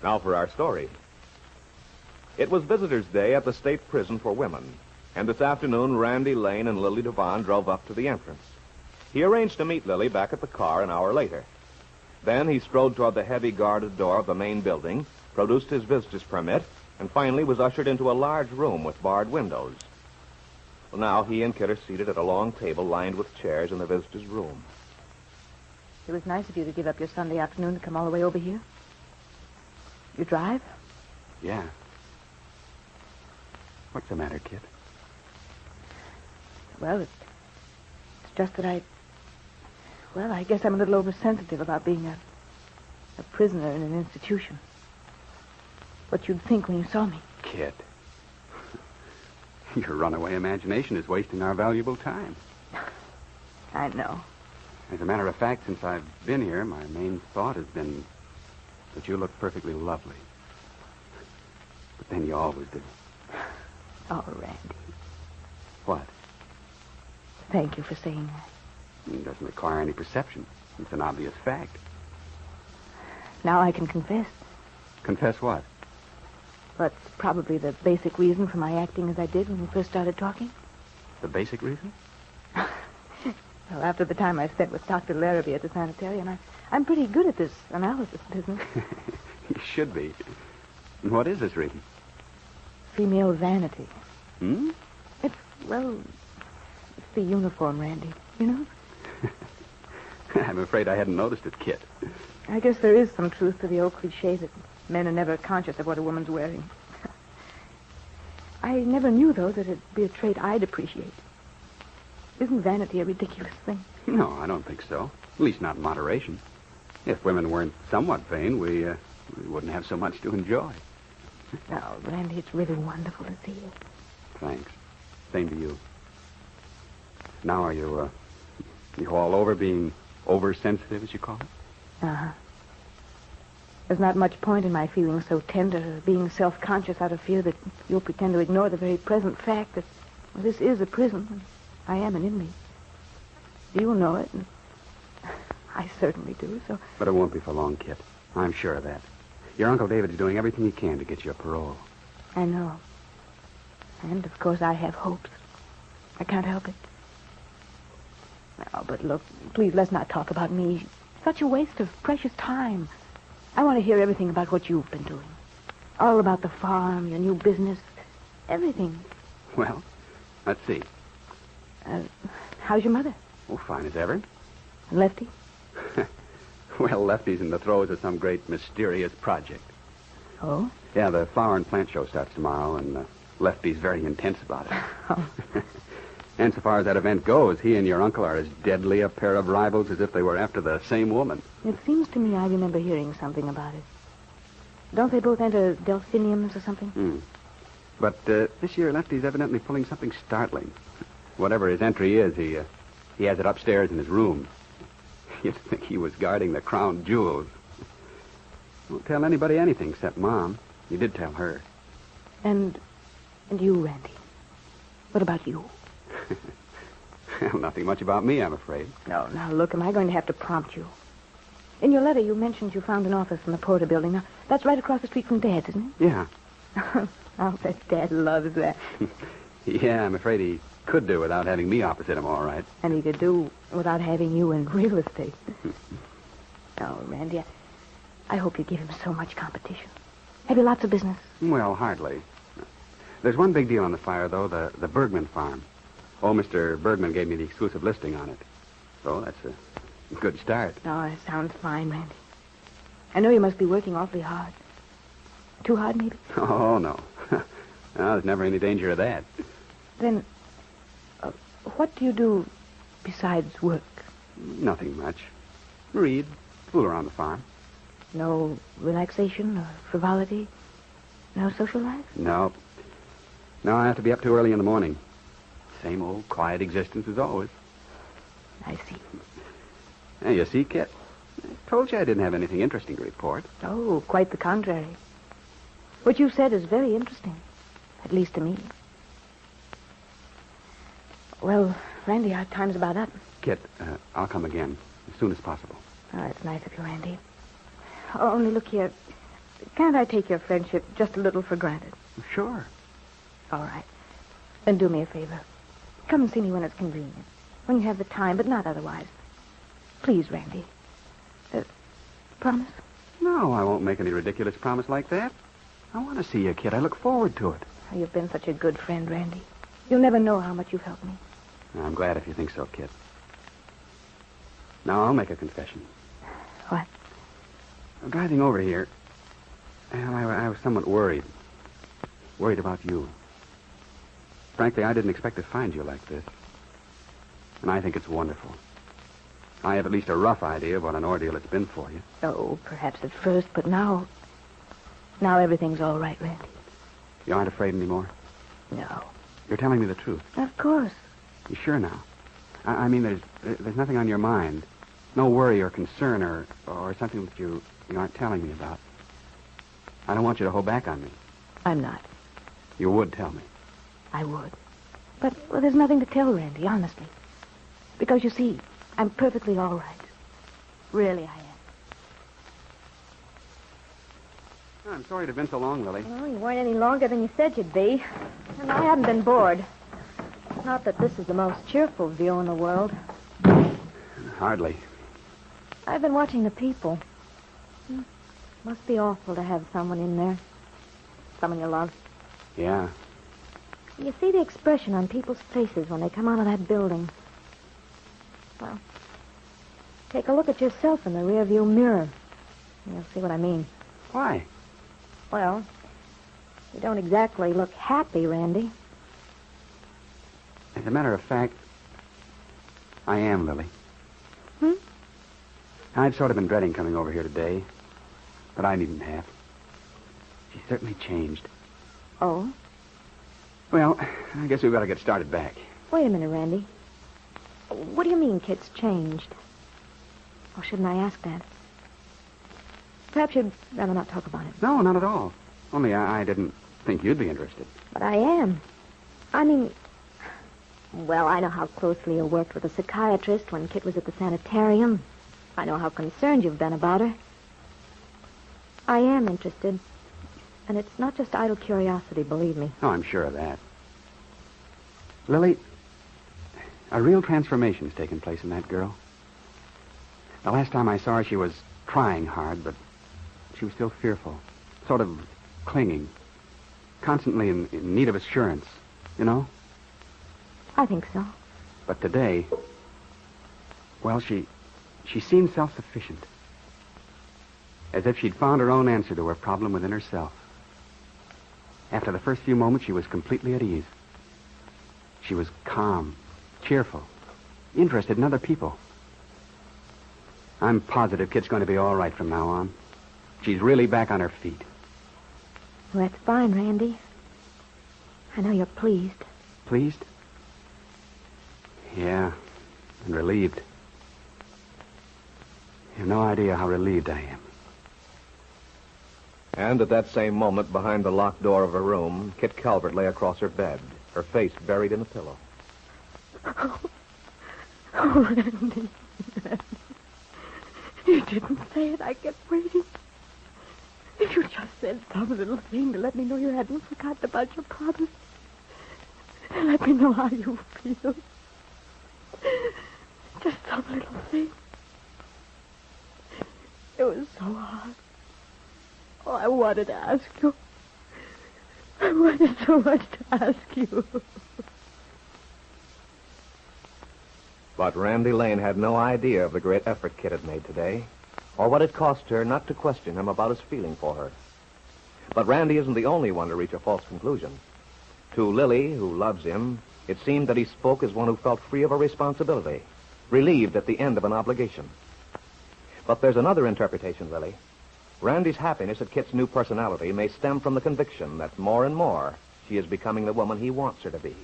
Now for our story. It was Visitors' Day at the State Prison for Women, and this afternoon Randy Lane and Lily Devon drove up to the entrance. He arranged to meet Lily back at the car an hour later. Then he strode toward the heavy guarded door of the main building, produced his visitor's permit, and finally was ushered into a large room with barred windows. Well, now he and Kitt are seated at a long table lined with chairs in the visitor's room. It was nice of you to give up your Sunday afternoon to come all the way over here. You drive? Yeah. What's the matter, Kitt? Well, it's just that I guess I'm a little oversensitive about being a prisoner in an institution. What you'd think when you saw me. Kitt. Your runaway imagination is wasting our valuable time. I know. As a matter of fact, since I've been here, my main thought has been that you look perfectly lovely. But then you always do. Oh, Randy. What? Thank you for saying that. It doesn't require any perception. It's an obvious fact. Now I can confess. Confess what? That's probably the basic reason for my acting as I did when we first started talking. The basic reason? Well, after the time I spent with Dr. Larrabee at the sanitarium, I'm pretty good at this analysis business. You should be. What is this reason? Female vanity. Hmm? It's the uniform, Randy. You know? I'm afraid I hadn't noticed it, Kitt. I guess there is some truth to the old cliche that men are never conscious of what a woman's wearing. I never knew, though, that it'd be a trait I'd appreciate. Isn't vanity a ridiculous thing? No, I don't think so. At least not in moderation. If women weren't somewhat vain, we wouldn't have so much to enjoy. No, Randy, it's really wonderful to see you. Thanks. Same to you. Now, are you all over being oversensitive, as you call it? Uh-huh. There's not much point in my feeling so tender or being self-conscious out of fear that you'll pretend to ignore the very present fact that this is a prison and I am an inmate. You know it, and I certainly do, so... But it won't be for long, Kitt. I'm sure of that. Your Uncle David's doing everything he can to get you a parole. I know. And, of course, I have hopes. I can't help it. Oh, but look, please, let's not talk about me. Such a waste of precious time. I want to hear everything about what you've been doing. All about the farm, your new business, everything. Well, let's see. How's your mother? Oh, fine as ever. And Lefty? Well, Lefty's in the throes of some great mysterious project. Oh? Yeah, the flower and plant show starts tomorrow, and Lefty's very intense about it. Oh. And so far as that event goes, he and your uncle are as deadly a pair of rivals as if they were after the same woman. It seems to me I remember hearing something about it. Don't they both enter delphiniums or something? But this year, Lefty's evidently pulling something startling. Whatever his entry is, he has it upstairs in his room. You'd think he was guarding the crown jewels. Won't tell anybody anything except Mom. You did tell her. And you, Randy. What about you? Well, nothing much about me, I'm afraid. No, now, look, am I going to have to prompt you? In your letter, you mentioned you found an office in the Porter building. Now, that's right across the street from Dad's, isn't it? Yeah. I'll bet Dad loves that. Yeah, I'm afraid he could do without having me opposite him, all right. And he could do without having you in real estate. Oh, Randy, I hope you give him so much competition. Have you lots of business? Well, hardly. There's one big deal on the fire, though, the Bergman farm. Oh, Mr. Bergman gave me the exclusive listing on it. So that's a good start. Oh, it sounds fine, Randy. I know you must be working awfully hard. Too hard, maybe? Oh, no. No, there's never any danger of that. Then, what do you do besides work? Nothing much. Read, fool around the farm. No relaxation or frivolity? No social life? No. No, I have to be up too early in the morning. Same old quiet existence as always. I see. Hey, you see, Kitt? I told you I didn't have anything interesting to report. Oh, quite the contrary. What you said is very interesting. At least to me. Well, Randy, our time's about up. Kitt, I'll come again as soon as possible. Oh, it's nice of you, Randy. Oh, only look here. can't I take your friendship just a little for granted? Sure. All right. Then do me a favor. Come and see me when it's convenient. When you have the time, but not otherwise. Please, Randy. Promise? No, I won't make any ridiculous promise like that. I want to see you, Kit. I look forward to it. Oh, you've been such a good friend, Randy. You'll never know how much you've helped me. I'm glad if you think so, Kit. Now, I'll make a confession. What? Driving over here, I was somewhat worried. Worried about you. Frankly, I didn't expect to find you like this. And I think it's wonderful. I have at least a rough idea of what an ordeal it's been for you. Oh, perhaps at first, but now everything's all right, Randy. You aren't afraid anymore? No. You're telling me the truth. Of course. You sure now? I mean, there's nothing on your mind. No worry or concern or something that you aren't telling me about. I don't want you to hold back on me. I'm not. You would tell me. I would. But there's nothing to tell, Randy, honestly. Because, you see, I'm perfectly all right. Really, I am. I'm sorry it had been so long, Lily. Well, you weren't any longer than you said you'd be. And I haven't been bored. Not that this is the most cheerful view in the world. Hardly. I've been watching the people. Must be awful to have someone in there. Someone you love. Yeah. You see the expression on people's faces when they come out of that building. Well, take a look at yourself in the rearview mirror. You'll see what I mean. Why? Well, you don't exactly look happy, Randy. As a matter of fact, I am, Lily. I'd sort of been dreading coming over here today, but I needn't have. She's certainly changed. Oh? Well, I guess we've got to get started back. Wait a minute, Randy. What do you mean Kitt's changed? Or shouldn't I ask that? Perhaps you'd rather not talk about it. No, not at all. Only I didn't think you'd be interested. But I am. I mean, well, I know how closely you worked with a psychiatrist when Kitt was at the sanitarium. I know how concerned you've been about her. I am interested. And it's not just idle curiosity, believe me. Oh, I'm sure of that. Lily, a real transformation's taken place in that girl. The last time I saw her, she was trying hard, but she was still fearful. Sort of clinging. Constantly in need of assurance, you know? I think so. But today, well, she seemed self-sufficient. As if she'd found her own answer to her problem within herself. After the first few moments, she was completely at ease. She was calm, cheerful, interested in other people. I'm positive Kit's going to be all right from now on. She's really back on her feet. Well, that's fine, Randy. I know you're pleased. Pleased? Yeah, and relieved. You have no idea how relieved I am. And at that same moment, behind the locked door of her room, Kitt Calvert lay across her bed, her face buried in a pillow. Oh, Randy. You didn't say it. I kept waiting. If you just said some little thing to let me know you hadn't forgotten about your promise. Let me know how you feel. Just some little thing. It was so hard. Oh, I wanted to ask you. I wanted so much to ask you. But Randy Lane had no idea of the great effort Kitt had made today, or what it cost her not to question him about his feeling for her. But Randy isn't the only one to reach a false conclusion. To Lily, who loves him, it seemed that he spoke as one who felt free of a responsibility, relieved at the end of an obligation. But there's another interpretation, Lily. Randy's happiness at Kitt's new personality may stem from the conviction that more and more she is becoming the woman he wants her to be.